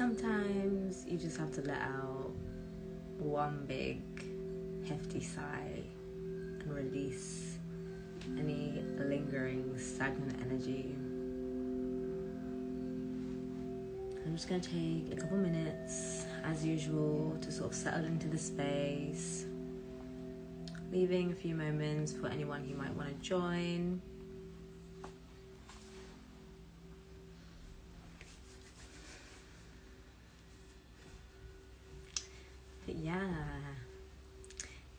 sometimes you just have to let out one big hefty sigh and release any lingering stagnant energy. I'm just going to take a couple minutes as usual to sort of settle into the space, leaving a few moments for anyone who might want to join. But yeah,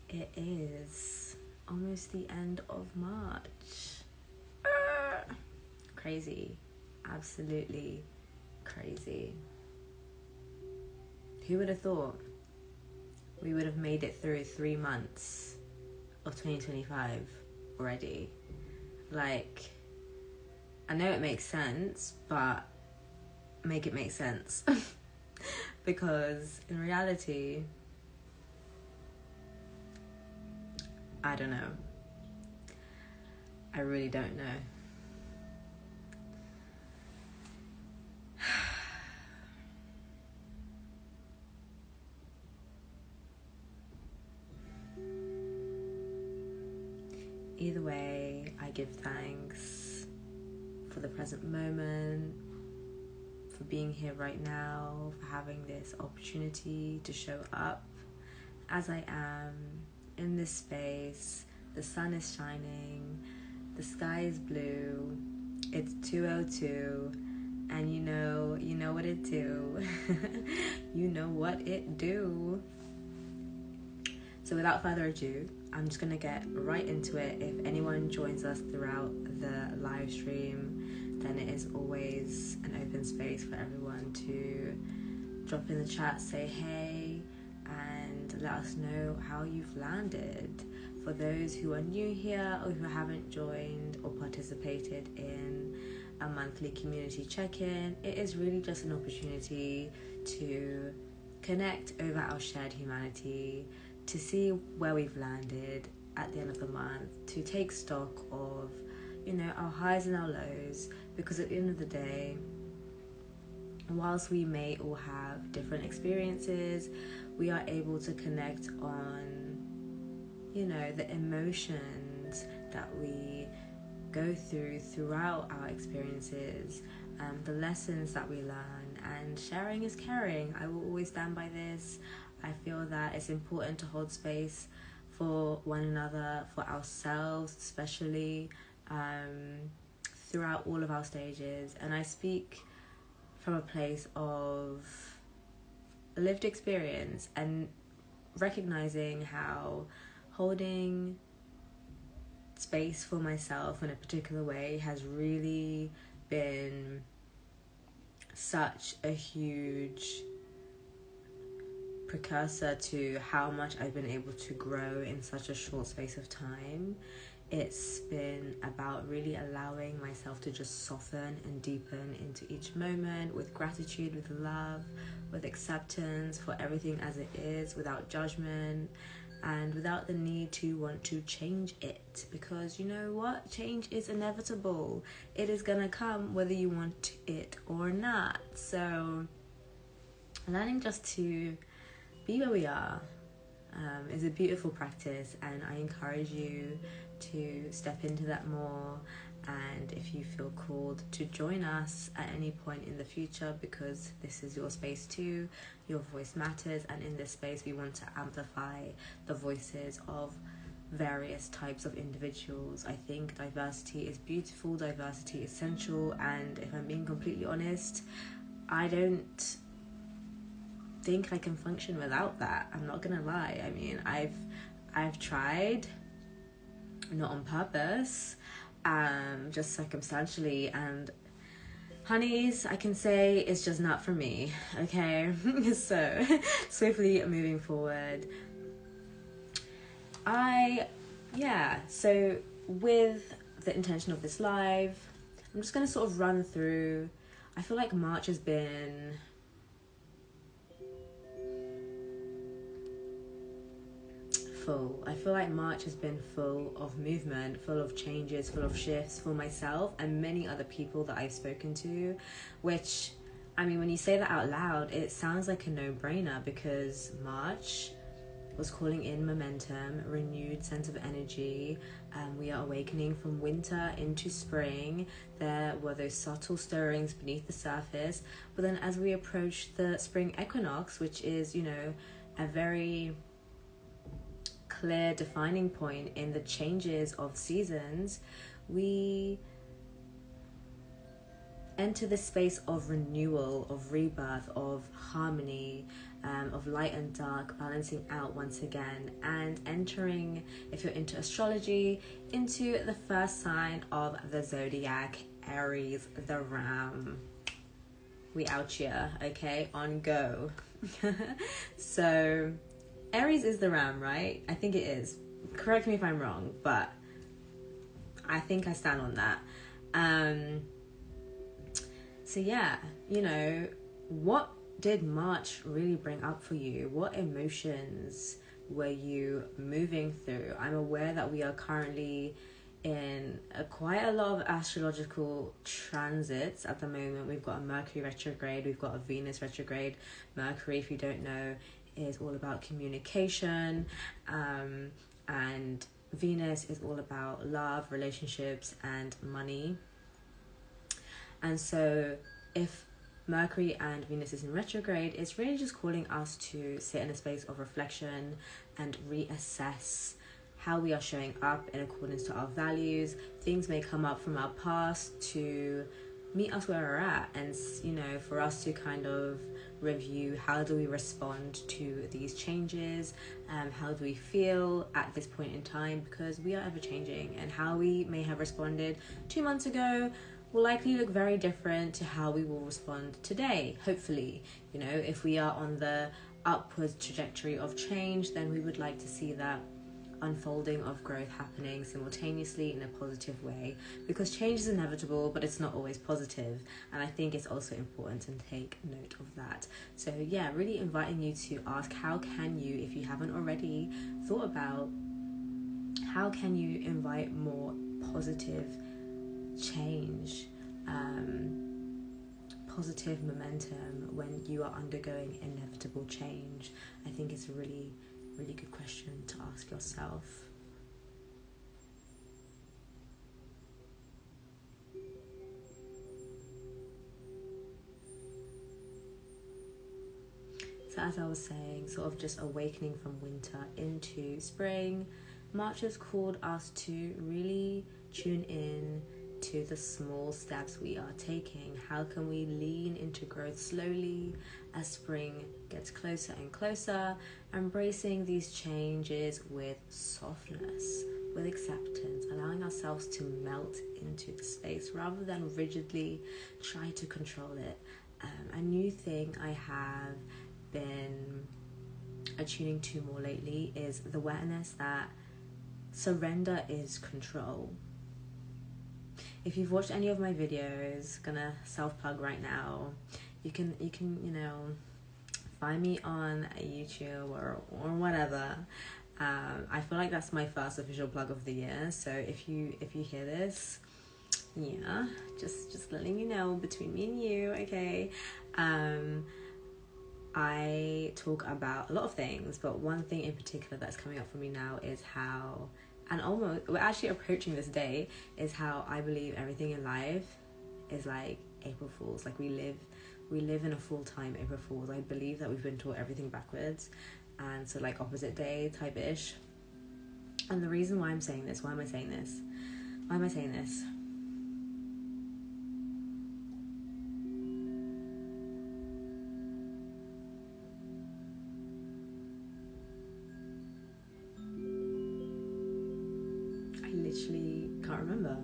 it is almost the end of March. Crazy. Absolutely crazy. Who would have thought we would have made it through 3 months of 2025 already? Like, I know it makes sense, but make it make sense. Because in reality, I don't know. I really don't know. Either way, I give thanks for the present moment, for being here right now, for having this opportunity to show up as I am in this space. The sun is shining, the sky is blue, it's 2:02, and you know what it do. You know what it do. So without further ado, I'm just going to get right into it. If anyone joins us throughout the live stream, then it is always an open space for everyone to drop in the chat, say hey, and let us know how you've landed. For those who are new here or who haven't joined or participated in a monthly community check-in, it is really just an opportunity to connect over our shared humanity, to see where we've landed at the end of the month, to take stock of, our highs and our lows, because at the end of the day, whilst we may all have different experiences, we are able to connect on, the emotions that we go throughout our experiences, the lessons that we learn, and sharing is caring. I will always stand by this. I feel that it's important to hold space for one another, for ourselves especially, throughout all of our stages. And I speak from a place of lived experience and recognizing how holding space for myself in a particular way has really been such a huge precursor to how much I've been able to grow in such a short space of time. It's been about really allowing myself to just soften and deepen into each moment with gratitude, with love, with acceptance for everything as it is, without judgment, and without the need to want to change it. Because you know what? Change is inevitable. It is gonna come whether you want it or not. So learning just to be where we are is a beautiful practice, and I encourage you to step into that more. And if you feel called to join us at any point in the future, because this is your space too, your voice matters, and in this space we want to amplify the voices of various types of individuals. I think diversity is beautiful, diversity is essential, and if I'm being completely honest, I don't think I can function without that. I'm not gonna lie. I mean, I've tried, not on purpose, just circumstantially, and honeys, I can say it's just not for me. Okay. So swiftly moving forward, so with the intention of this live, I'm just gonna sort of run through. I feel like March has been full. I feel like March has been full of movement, full of changes, full of shifts for myself and many other people that I've spoken to, which I mean, when you say that out loud, it sounds like a no-brainer, because March was calling in momentum, renewed sense of energy. We are awakening from winter into spring. There were those subtle stirrings beneath the surface, but then as we approach the spring equinox, which is, you know, a very clear defining point in the changes of seasons, we enter this space of renewal, of rebirth, of harmony, of light and dark balancing out once again, and entering, if you're into astrology, into the first sign of the zodiac, Aries, the Ram. We out here, okay? On go. So Aries is the Ram, right? I think it is. Correct me if I'm wrong, but I think I stand on that. So yeah, you know, what did March really bring up for you? What emotions were you moving through? I'm aware that we are currently in quite a lot of astrological transits at the moment. We've got a Mercury retrograde, we've got a Venus retrograde. Mercury, if you don't know, is all about communication, and Venus is all about love, relationships, and money. And so if Mercury and Venus is in retrograde, it's really just calling us to sit in a space of reflection and reassess how we are showing up in accordance to our values. Things may come up from our past to meet us where we're at, and, you know, for us to kind of review how do we respond to these changes, how do we feel at this point in time, because we are ever changing, and how we may have responded 2 months ago will likely look very different to how we will respond today, hopefully. You know, if we are on the upward trajectory of change, then we would like to see that unfolding of growth happening simultaneously in a positive way, because change is inevitable, but it's not always positive, and I think it's also important to take note of that. So yeah, really inviting you to ask, how can you, if you haven't already thought about, how can you invite more positive change, positive momentum when you are undergoing inevitable change? I think it's a really good question to ask yourself. So as I was saying, sort of just awakening from winter into spring, March has called us to really tune in to the small steps we are taking. How can we lean into growth slowly as spring gets closer and closer, embracing these changes with softness, with acceptance, allowing ourselves to melt into the space rather than rigidly try to control it. A new thing I have been attuning to more lately is the awareness that surrender is control. If you've watched any of my videos, gonna self-plug right now, you can you know, find me on YouTube or whatever. I feel like that's my first official plug of the year, so if you hear this, yeah, just letting you know, between me and you, okay. I talk about a lot of things, but one thing in particular that's coming up for me now is how, and almost, we're actually approaching this day, is how I believe everything in life is like April Fools. Like we live in a full-time April Fools. I believe that we've been taught everything backwards, and so like opposite day type-ish. And the reason why I'm saying this, why am I saying this? Literally can't remember.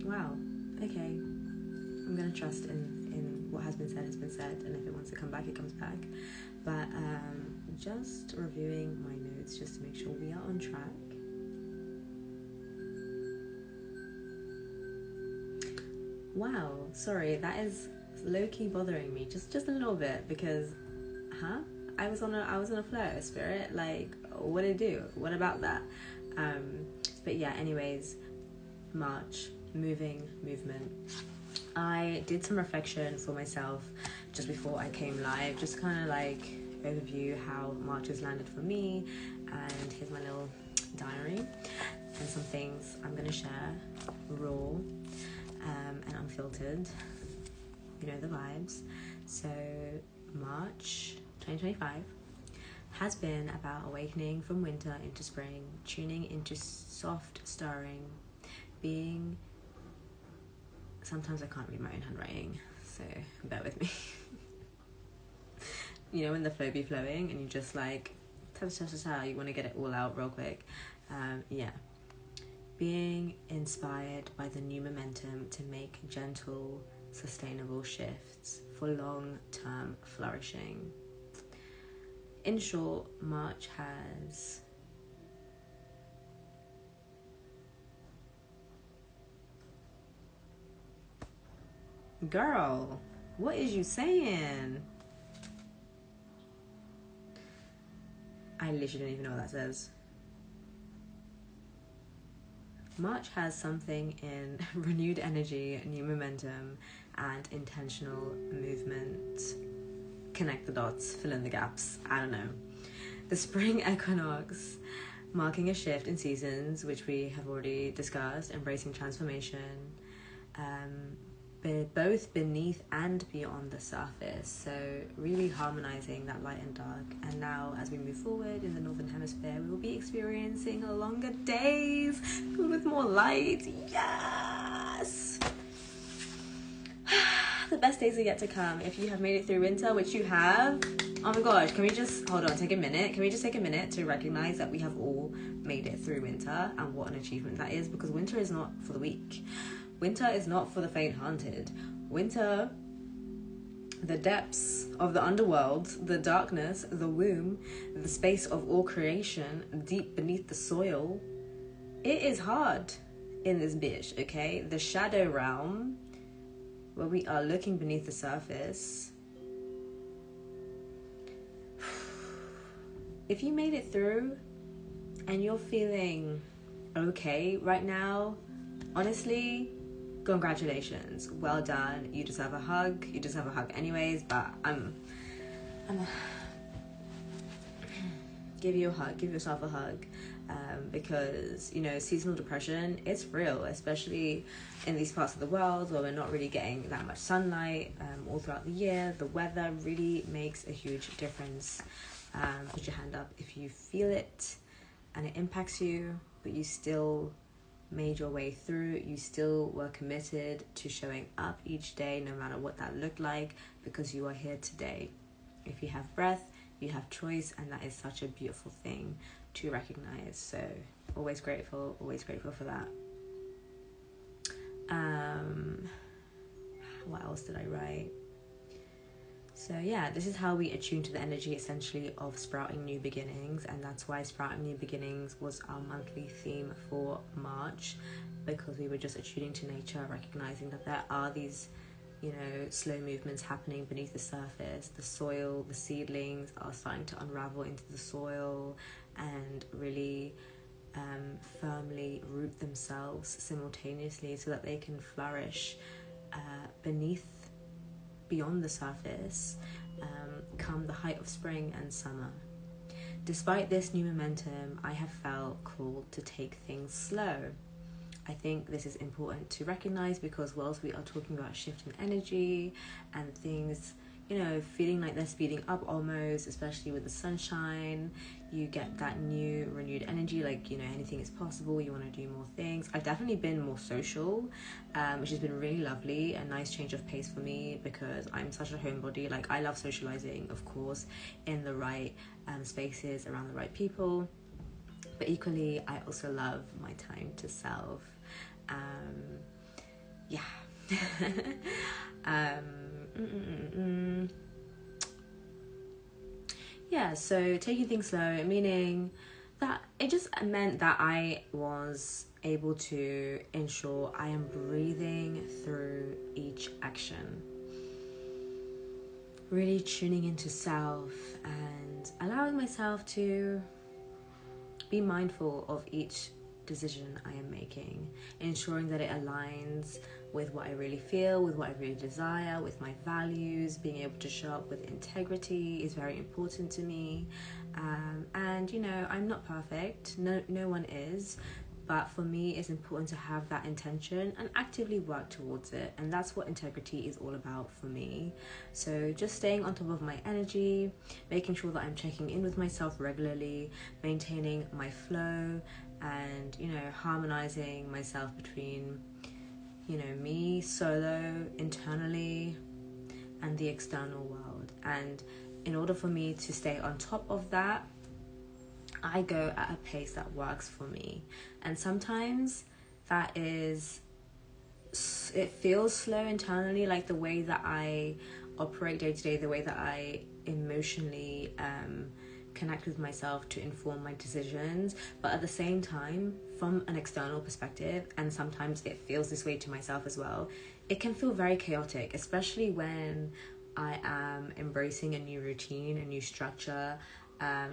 Wow. Okay. I'm gonna trust in what has been said, and if it wants to come back, it comes back. But just reviewing my notes just to make sure we are on track. Wow, sorry, that is low-key bothering me just a little bit, because I was on a flow, spirit, like, what did it do? What about that? But yeah, anyways, March, movement. I did some reflection for myself just before I came live, just kind of like overview how March has landed for me, and here's my little diary and some things I'm going to share raw and unfiltered, you know the vibes. So March 2025 has been about awakening from winter into spring, tuning into soft stirring, being... Sometimes I can't read my own handwriting, so bear with me. You know when the flow be flowing and you just like, you want to get it all out real quick. Yeah. Being inspired by the new momentum to make gentle, sustainable shifts for long-term flourishing. In short, March has girl, what is you saying? I literally don't even know what that says. March has something in renewed energy, new momentum, and intentional movement. Connect the dots, fill in the gaps, I don't know. The spring equinox, marking a shift in seasons, which we have already discussed, embracing transformation, both beneath and beyond the surface. So really harmonizing that light and dark. And now as we move forward in the Northern Hemisphere, we will be experiencing longer days filled with more light. Yes! The best days are yet to come. If you have made it through winter, which you have, oh my gosh, can we just, hold on, take a minute. Can we just take a minute to recognize that we have all made it through winter and what an achievement that is, because winter is not for the weak. Winter is not for the faint-hearted. Winter, the depths of the underworld, the darkness, the womb, the space of all creation, deep beneath the soil, it is hard in this bitch, okay? The shadow realm, where we are looking beneath the surface. If you made it through and you're feeling okay right now, honestly, congratulations, well done. You deserve a hug. You deserve a hug anyways, but give you a hug, give yourself a hug, because, you know, seasonal depression, it's real, especially in these parts of the world where we're not really getting that much sunlight all throughout the year. The weather really makes a huge difference. Put your hand up if you feel it and it impacts you, but you still made your way through. You still were committed to showing up each day, no matter what that looked like, because you are here today. If you have breath, you have choice, and that is such a beautiful thing to recognize. So always grateful for that. What else did I write? So yeah, this is how we attune to the energy essentially of sprouting new beginnings, and that's why sprouting new beginnings was our monthly theme for March, because we were just attuning to nature, recognizing that there are these, you know, slow movements happening beneath the surface. The soil, the seedlings are starting to unravel into the soil and really firmly root themselves simultaneously so that they can flourish beyond the surface come the height of spring and summer. Despite this new momentum, I have felt called to take things slow. I think this is important to recognize, because whilst we are talking about shift in energy and things, you know, feeling like they're speeding up almost, especially with the sunshine, you get that new renewed energy, like, you know, anything is possible, you want to do more things. I've definitely been more social, which has been really lovely, a nice change of pace for me, because I'm such a homebody. Like, I love socializing, of course, in the right spaces, around the right people, but equally I also love my time to self. Yeah, so taking things slow, meaning that it just meant that I was able to ensure I am breathing through each action, really tuning into self and allowing myself to be mindful of each decision I am making, ensuring that it aligns with what I really feel, with what I really desire, with my values. Being able to show up with integrity is very important to me. And you know, I'm not perfect, no one is, but for me it's important to have that intention and actively work towards it, and that's what integrity is all about for me. So just staying on top of my energy, making sure that I'm checking in with myself regularly, maintaining my flow, and you know, harmonizing myself between, you know, me solo internally and the external world. And in order for me to stay on top of that, I go at a pace that works for me. And sometimes it feels slow internally, like the way that I operate day to day, the way that I emotionally connect with myself to inform my decisions. But at the same time, from an external perspective, and sometimes it feels this way to myself as well, it can feel very chaotic, especially when I am embracing a new routine, a new structure,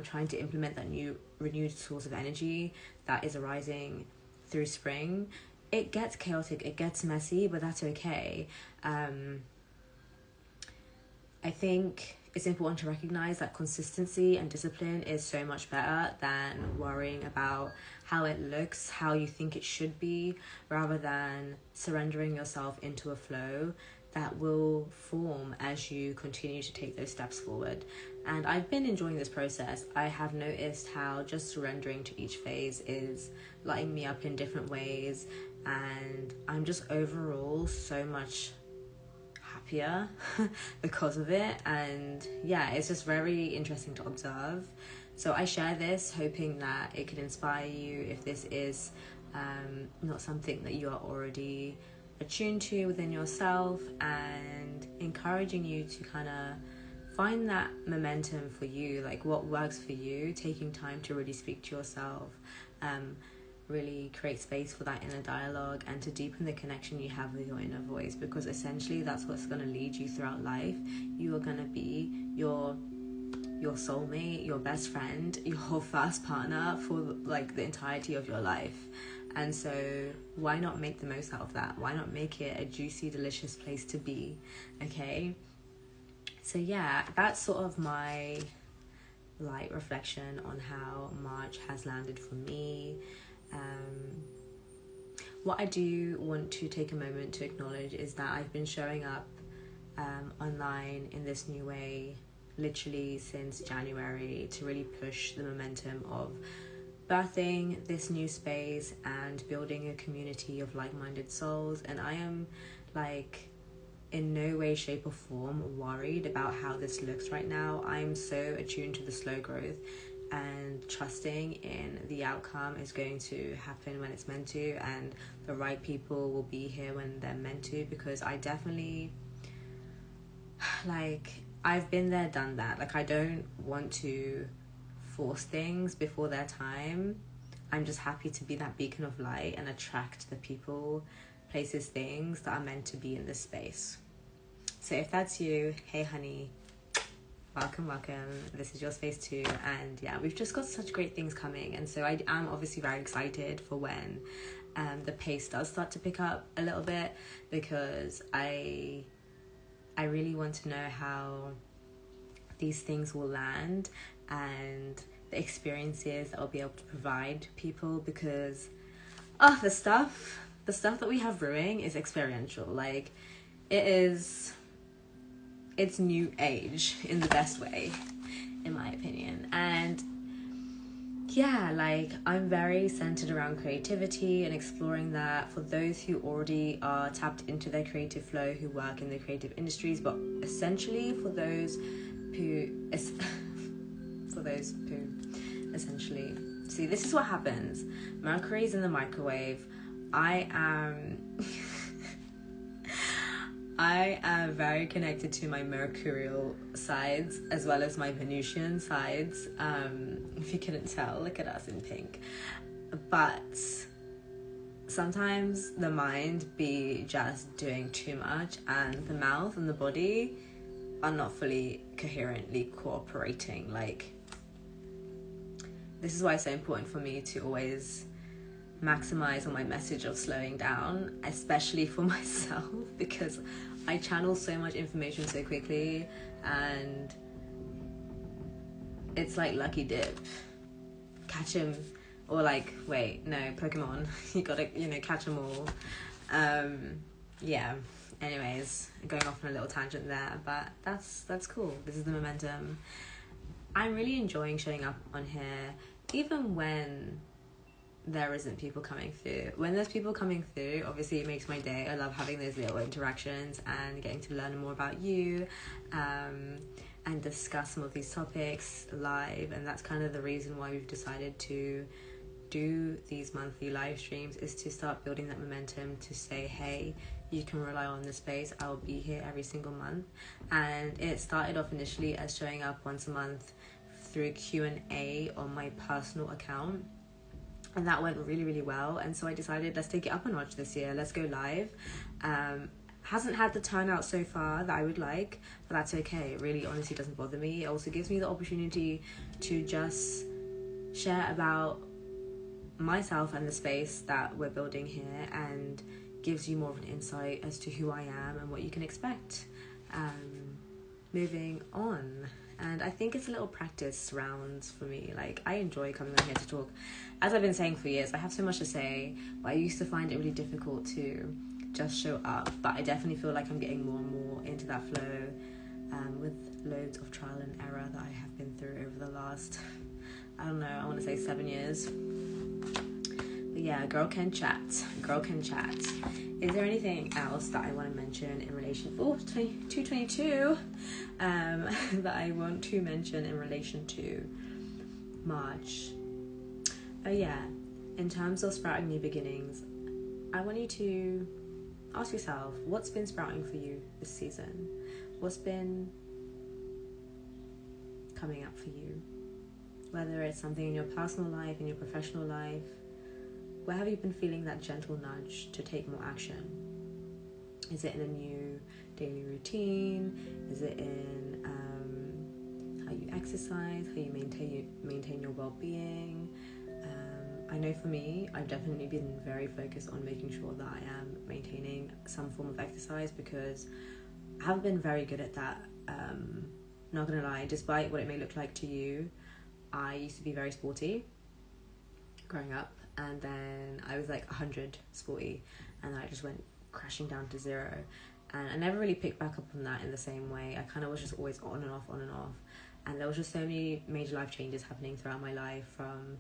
trying to implement that new renewed source of energy that is arising through spring. It gets chaotic, it gets messy, but that's okay. I think it's important to recognize that consistency and discipline is so much better than worrying about how it looks, how you think it should be, rather than surrendering yourself into a flow that will form as you continue to take those steps forward. And I've been enjoying this process. I have noticed how just surrendering to each phase is lighting me up in different ways, and I'm just overall so much happier because of it. And yeah, it's just very interesting to observe. So I share this hoping that it could inspire you if this is not something that you are already attuned to within yourself, and encouraging you to kind of find that momentum for you, like what works for you, taking time to really speak to yourself, really create space for that inner dialogue, and to deepen the connection you have with your inner voice, because essentially that's what's going to lead you throughout life. You are going to be your soulmate, your best friend, your first partner for like the entirety of your life. And so why not make the most out of that? Why not make it a juicy, delicious place to be? Okay. So yeah, that's sort of my light reflection on how March has landed for me. What I do want to take a moment to acknowledge is that I've been showing up online in this new way literally since January to really push the momentum of birthing this new space and building a community of like-minded souls. And I am like in no way, shape or form worried about how this looks right now. I'm so attuned to the slow growth and trusting in the outcome is going to happen when it's meant to, and the right people will be here when they're meant to, because I definitely, like, I've been there, done that. Like, I don't want to force things before their time. I'm just happy to be that beacon of light and attract the people, places, things that are meant to be in this space. So if that's you, hey honey, welcome. This is your space too. And yeah, we've just got such great things coming, and so I am obviously very excited for when the pace does start to pick up a little bit, because I really want to know how these things will land and the experiences that I'll be able to provide people, because the stuff that we have brewing is experiential. Like, it's new age in the best way, in my opinion. And yeah, like, I'm very centered around creativity and exploring that for those who already are tapped into their creative flow, who work in the creative industries, but essentially for those who essentially, see, this is what happens. Mercury's in the microwave. I am very connected to my mercurial sides as well as my Venusian sides. If you couldn't tell, look at us in pink. But sometimes the mind be just doing too much, and the mouth and the body are not fully coherently cooperating. Like, this is why it's so important for me to always maximize on my message of slowing down, especially for myself, because I channel so much information so quickly, and it's like lucky dip, catch him, or like, wait, no, Pokemon, you gotta, catch them all. Yeah, anyways, going off on a little tangent there, but that's cool. This is the momentum. I'm really enjoying showing up on here, even when there isn't people coming through. When there's people coming through, obviously it makes my day. I love having those little interactions and getting to learn more about you, and discuss some of these topics live. And that's kind of the reason why we've decided to do these monthly live streams, is to start building that momentum to say, hey, you can rely on this space. I'll be here every single month. And it started off initially as showing up once a month through Q&A on my personal account, and that went really, really well. And so I decided, let's take it up a notch this year. Let's go live. Hasn't had the turnout so far that I would like, but that's okay. It really honestly doesn't bother me. It also gives me the opportunity to just share about myself and the space that we're building here, and gives you more of an insight as to who I am and what you can expect. Moving on. And I think it's a little practice rounds for me. Like, I enjoy coming on here to talk. As I've been saying for years, I have so much to say, but I used to find it really difficult to just show up. But I definitely feel like I'm getting more and more into that flow, with loads of trial and error that I have been through over the last, I don't know, I want to say 7 years. But yeah, girl can chat. Is there anything else that I want to mention in relation... 222 that I want to mention in relation to March? Oh yeah, in terms of sprouting new beginnings, I want you to ask yourself, what's been sprouting for you this season? What's been coming up for you? Whether it's something in your personal life, in your professional life, where have you been feeling that gentle nudge to take more action? Is it in a new daily routine? Is it in how you exercise, how you maintain your well-being? I know for me, I've definitely been very focused on making sure that I am maintaining some form of exercise, because I haven't been very good at that. Not gonna lie, despite what it may look like to you, I used to be very sporty growing up. And then I was like 100 sporty, and I just went crashing down to 0, and I never really picked back up on that in the same way. I kind of was just always on and off, and there was just so many major life changes happening throughout my life, from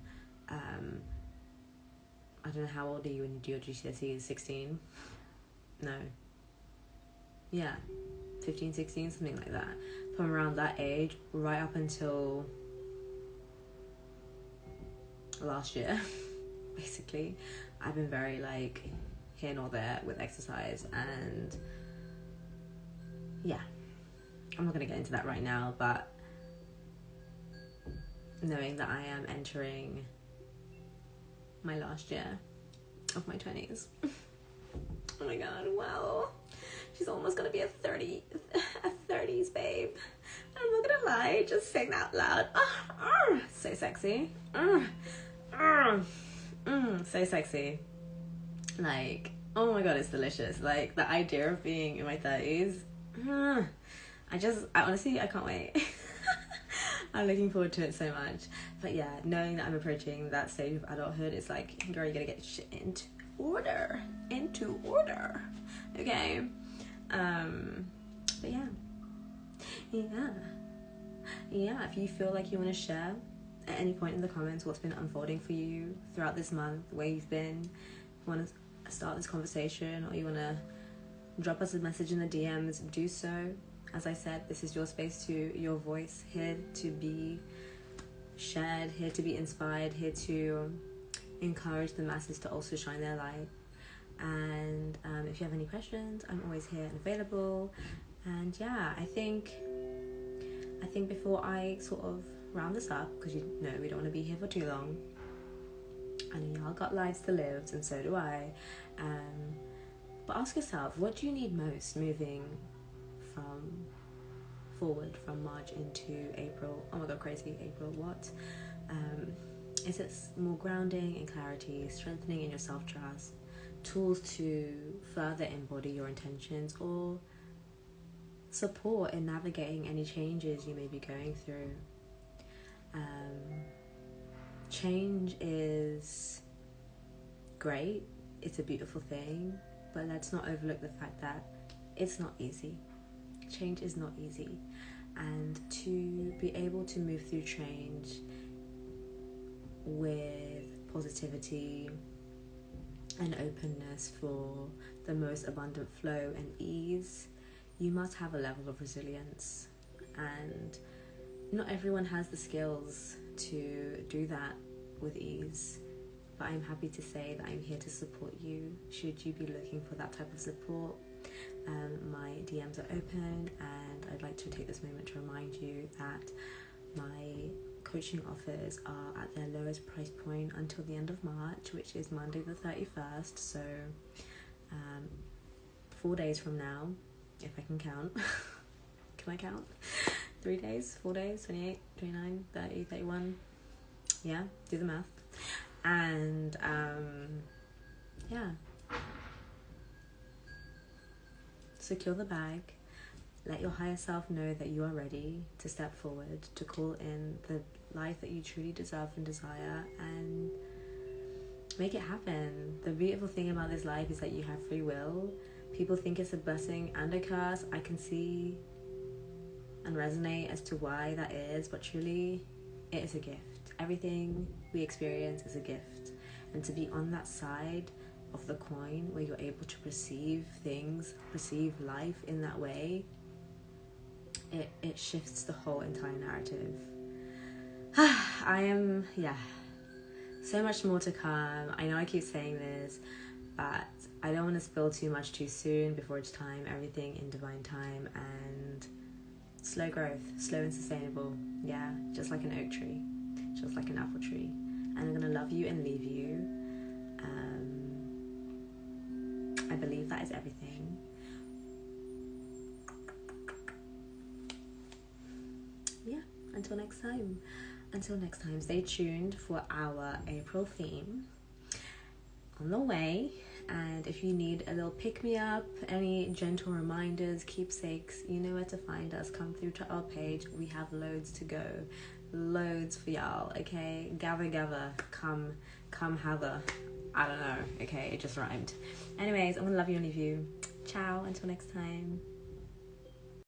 I don't know, how old are you when you do your GCSEs? 16? No, yeah, 15, 16, something like that. From around that age right up until last year, basically, I've been very like here nor there with exercise. And yeah, I'm not going to get into that right now, but knowing that I am entering my last year of my 20s. Oh my god, wow, she's almost gonna be a 30s babe. I'm not gonna lie, just saying that out loud, so sexy. So sexy. Like, oh my god, it's delicious. Like, the idea of being in my 30s, I honestly, I can't wait. I'm looking forward to it so much. But yeah, knowing that I'm approaching that stage of adulthood, it's like, girl, you gotta get shit into order. Okay. But yeah, if you feel like you want to share at any point in the comments what's been unfolding for you throughout this month, where you've been, want to start this conversation, or you want to drop us a message in the DMs, do so. As I said, this is your space, to your voice, here to be shared, here to be inspired, here to encourage the masses to also shine their light. And if you have any questions, I'm always here and available. And yeah, I think before I sort of round this up, because you know we don't want to be here for too long, I know y'all got lives to live, and so do I, but ask yourself, what do you need most moving forward from March into April? Oh my god, crazy, April, what? Is it more grounding and clarity, strengthening in your self-trust, tools to further embody your intentions, or support in navigating any changes you may be going through? Change is great, it's a beautiful thing, but let's not overlook the fact that it's not easy. Change is not easy, and to be able to move through change with positivity and openness for the most abundant flow and ease, you must have a level of resilience, and not everyone has the skills to do that with ease. But I'm happy to say that I'm here to support you should you be looking for that type of support. My DMs are open, and I'd like to take this moment to remind you that my coaching offers are at their lowest price point until the end of March, which is Monday the 31st, so 4 days from now, if I can count. Can I count? 3 days, 4 days, 28, 29, 30, 31. Yeah, do the math. And yeah, secure the bag. Let your higher self know that you are ready to step forward, to call in the life that you truly deserve and desire, and make it happen. The beautiful thing about this life is that you have free will. People think it's a blessing and a curse. I can see and resonate as to why that is, but truly it is a gift. Everything we experience is a gift, and to be on that side of the coin where you're able to perceive things, perceive life in that way, it shifts the whole entire narrative. So much more to come. I know I keep saying this, but I don't want to spill too much too soon before it's time. Everything in divine time, and slow growth, slow and sustainable. Yeah, just like an oak tree, just like an apple tree. And I'm gonna love you and leave you. I believe that is everything. Yeah, until next time, stay tuned for our April theme on the way. And if you need a little pick-me-up, any gentle reminders, keepsakes, you know where to find us. Come through to our page. We have loads to go, loads for y'all. Okay, gather, come have a, I don't know. Okay, it just rhymed. Anyways, I'm gonna love you and leave you. Ciao, until next time.